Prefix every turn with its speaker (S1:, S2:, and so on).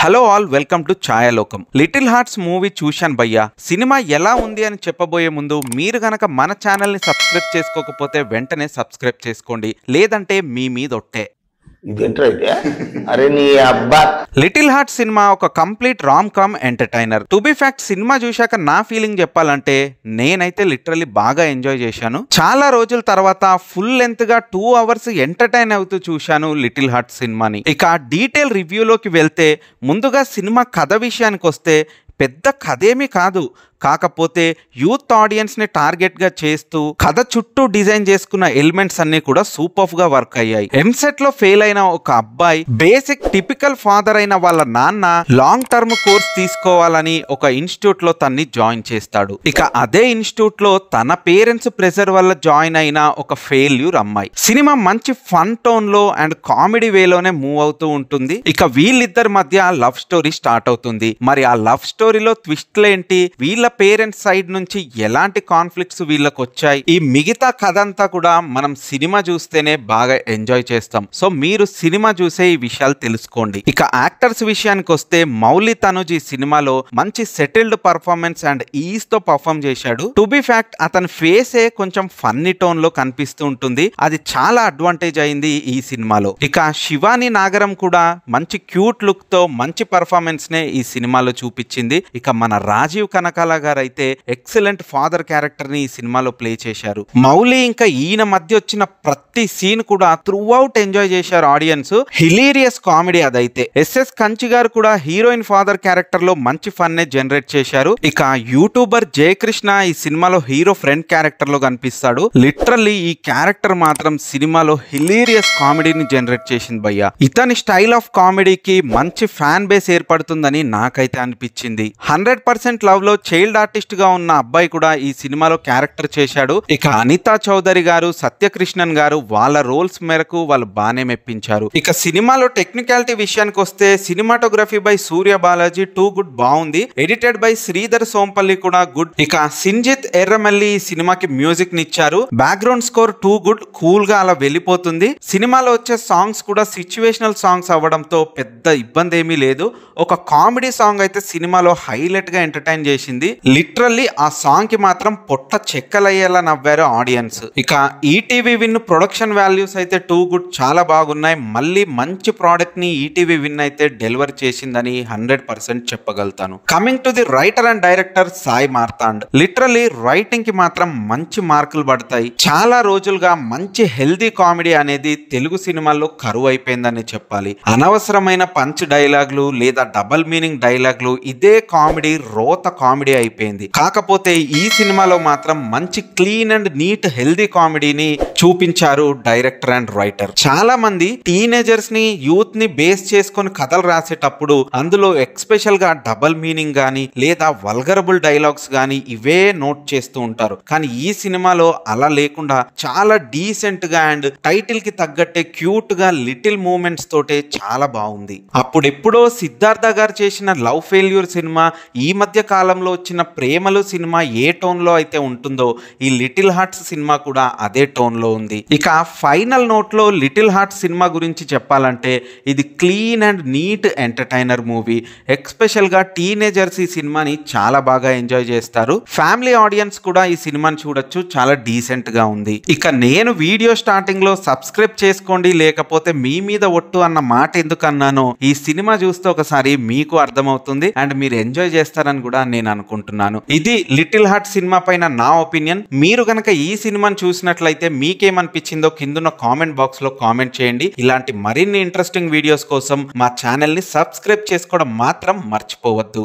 S1: Hello all, welcome to Chayalokam. Little hearts movie చూశాను భయ్యా. Cinema ఎలా ఉంది అని చెప్పబోయే ముందు మీరు గనక మన ఛానల్ని సబ్స్క్రైబ్ చేసుకోకపోతే వెంటనే సబ్స్క్రైబ్ చేసుకోండి, లేదంటే మీ మీద ఒట్టే. లిటిల్ హార్ట్ సినిమా ఒక complete rom com entertainer. To be fact, cinema చూశాక నా ఫీలింగ్ చెప్పాలంటే నేనైతే లిటరల్లీ బాగా ఎంజాయ్ చేశాను. చాలా రోజుల తర్వాత ఫుల్ లెంత్ గా 2 hours ఎంటర్టైన్ అవుతూ చూశాను లిటిల్ హార్ట్ సినిమాని. ఇక డీటెయిల్ రివ్యూలోకి వెళ్తే, ముందుగా సినిమా కథ విషయానికి వస్తే పెద్ద కథేమీ కాదు, కాకపోతే యూత్ ఆడియన్స్ ని టార్గెట్ గా చేస్తూ కథ చుట్టూ డిజైన్ చేసుకున్న ఎలిమెంట్స్ అన్ని కూడా సూపర్ గా వర్క్ అయ్యాయి. ఎంసెట్ లో ఫెయిల్ అయిన ఒక అబ్బాయి బేసిక్ టిపికల్ ఫాదర్ అయిన వాళ్ళ నాన్న లాంగ్ టర్మ్ కోర్స్ తీసుకోవాలని ఒక ఇన్స్టిట్యూట్ లో తన్ని జాయిన్ చేస్తాడు. ఇక అదే ఇన్స్టిట్యూట్ లో తన పేరెంట్స్ ప్రెషర్ వల్ల జాయిన్ అయిన ఒక ఫెయిల్యూర్ అమ్మాయి. సినిమా మంచి ఫన్ టోన్ లో అండ్ కామెడీ వేలోనే మూవ్ అవుతూ ఉంటుంది. ఇక వీళ్ళిద్దరి మధ్య లవ్ స్టోరీ స్టార్ట్ అవుతుంది. మరి ఆ లవ్ స్టోరీలో ట్విస్ట్లేంటి, వీళ్ళ పేరెంట్స్ సైడ్ నుంచి ఎలాంటి కాన్ఫ్లిక్ట్స్ వీళ్ళకి వచ్చాయి, ఈ మిగతా కథ అంతా కూడా మనం సినిమా చూస్తేనే బాగా ఎంజాయ్ చేస్తాం. సో మీరు సినిమా చూసే ఈ విషయాలు తెలుసుకోండి. ఇక యాక్టర్స్ విషయానికి వస్తే మౌలి తనుజ్ ఈ సినిమాలో మంచి సెటిల్డ్ పర్ఫార్మెన్స్ అండ్ ఈజ్ తో పర్ఫార్మ్ చేశాడు. టు బి ఫ్యాక్ట్, అతని ఫేసే కొంచెం ఫన్నీ టోన్ లో కనిపిస్తూ ఉంటుంది. అది చాలా అడ్వాంటేజ్ అయింది ఈ సినిమాలో. ఇక శివాని నాగరం కూడా మంచి క్యూట్ లుక్ తో మంచి పర్ఫార్మెన్స్ నే ఈ సినిమాలో చూపించింది. ఇక మన రాజీవ్ కనకాల గారు అయితే ఎక్సలెంట్ ఫాదర్ క్యారెక్టర్ ని ఈ సినిమాలో ప్లే చేశారు. మౌలి ఇంకా ఈయన మధ్య వచ్చిన ప్రతి సీన్ కూడా త్రూ అవుట్ ఎంజాయ్ చేశారు ఆడియన్స్. హిలీరియస్ కామెడీ అదైతే. ఎస్ఎస్ కంచి గారు కూడా హీరోయిన్ ఫాదర్ క్యారెక్టర్ లో మంచి ఫన్ నే జనరేట్ చేశారు. ఇక యూట్యూబర్ జయకృష్ణ ఈ సినిమాలో హీరో ఫ్రెండ్ క్యారెక్టర్ లో కనిపిస్తాడు. లిటరల్లీ ఈ క్యారెక్టర్ మాత్రం సినిమాలో హిలీరియస్ కామెడీని జనరేట్ చేసింది భయ్య. ఇతని స్టైల్ ఆఫ్ కామెడీకి మంచి ఫ్యాన్ బేస్ ఏర్పడుతుందని నాకైతే అనిపించింది. 100% లవ్ లో చైల్డ్ ఆర్టిస్ట్ గా ఉన్న అబ్బాయి కూడా ఈ సినిమాలో క్యారెక్టర్ చేశాడు. ఇక అనితా చౌదరి గారు, సత్యకృష్ణన్ గారు వాళ్ళ రోల్స్ మేరకు వాళ్ళు బానే మెప్పించారు. ఇక సినిమాలో టెక్నికాలిటీ విషయానికి వస్తే cinematography by Surya Balaji too good బాగుంది. ఎడిటెడ్ బై శ్రీధర్ సోంపల్లి కూడా గుడ్. ఇక సింజిత్ ఎర్రమల్లి ఈ సినిమాకి మ్యూజిక్ నిచ్చారు. Background score too good, cool గా అలా వెళ్ళిపోతుంది. సినిమాలో వచ్చే సాంగ్స్ కూడా సిచ్యువేషనల్ సాంగ్స్ అవ్వడంతో పెద్ద ఇబ్బంది ఏమీ లేదు. ఒక కామెడీ సాంగ్ అయితే సినిమాలో హైలైట్ గా ఎంటర్టైన్ చేసింది. లిటరల్లీ ఆ సాంగ్ కి మాత్రం పొట్ట చెక్కలయ్యేలా నవ్వారు ఆడియన్స్. ఇక ఈటీవీ విన్ ప్రొడక్షన్ వాల్యూస్ అయితే టూ గుడ్, చాలా బాగున్నాయి. మళ్ళీ మంచి ప్రోడక్ట్ ని ఈటీవీ విన్ అయితే డెలివర్ చేసిందని 100% చెప్పగలుగుతాను. Coming to the writer and director Sai Marthand. Literally writing కి మాత్రం మంచి మార్కులు పడతాయి. చాలా రోజులుగా మంచి హెల్దీ కామెడీ అనేది తెలుగు సినిమాల్లో కరువు అయిపోయిందని చెప్పాలి. అనవసరమైన పంచ్ డైలాగులు లేదా డబల్ మీనింగ్ డైలాగులు, ఇదే కామెడీ రోత కామెడీ అయిపోయింది. కాకపోతే ఈ సినిమాలో మాత్రం మంచి క్లీన్ అండ్ నీట్ హెల్దీ కామెడీని చూపించారు డైరెక్టర్ అండ్ రైటర్. చాలా మంది టీనేజర్స్ ని, యూత్ ని బేస్ చేసుకొని కథలు రాసేటప్పుడు అందులో ఎక్స్పెషల్ గా డబల్ మీనింగ్ గానీ లేదా వల్గరబుల్ డైలాగ్స్ గానీ ఇవే నోట్ చేస్తూ ఉంటారు. కానీ ఈ సినిమాలో అలా లేకుండా చాలా డీసెంట్ గా అండ్ టైటిల్ కి తగ్గట్టే క్యూట్ గా లిటిల్ మూమెంట్స్ తోటే చాలా బాగుంది. అప్పుడెప్పుడో సిద్ధార్థ గారు చేసిన లవ్ ఫెయిల్యూర్ సినిమా, ఈ మధ్య కాలంలో వచ్చిన ప్రేమలు సినిమా ఏ టోన్ లో అయితే ఉంటుందో ఈ లిటిల్ హార్ట్స్ సినిమా కూడా అదే టోన్ లో ఉంది. ఇక ఫైనల్ నోట్ లో లిటిల్ హార్ట్స్ సినిమా గురించి చెప్పాలంటే ఇది clean and neat entertainer movie. Especial గా టీనేజర్స్ ఈ సినిమాని చాలా బాగా ఎంజాయ్ చేస్తారు. ఫ్యామిలీ ఆడియన్స్ కూడా ఈ సినిమాని చూడొచ్చు, చాలా డీసెంట్ గా ఉంది. ఇక నేను వీడియో స్టార్టింగ్ లో సబ్స్క్రైబ్ చేసుకోండి లేకపోతే మీ మీద ఒట్టు అన్న మాట ఎందుకు అన్నానో ఈ సినిమా చూస్తే ఒకసారి మీకు అర్థమవుతుంది అండ్ మీరు ఎంజాయ్ చేస్తారని కూడా నేను అనుకుంటున్నాను. ఇది లిటిల్ హార్ట్ సినిమా పైన నా ఒపీనియన్. మీరు కనుక ఈ సినిమాని చూసినట్లయితే మీకేమనిపించిందో కిందున్న కామెంట్ బాక్స్ లో కామెంట్ చేయండి. ఇలాంటి మరిన్ని ఇంట్రెస్టింగ్ వీడియోస్ కోసం మా ఛానల్ ని సబ్స్క్రైబ్ చేసుకోవడం మాత్రం మర్చిపోవద్దు.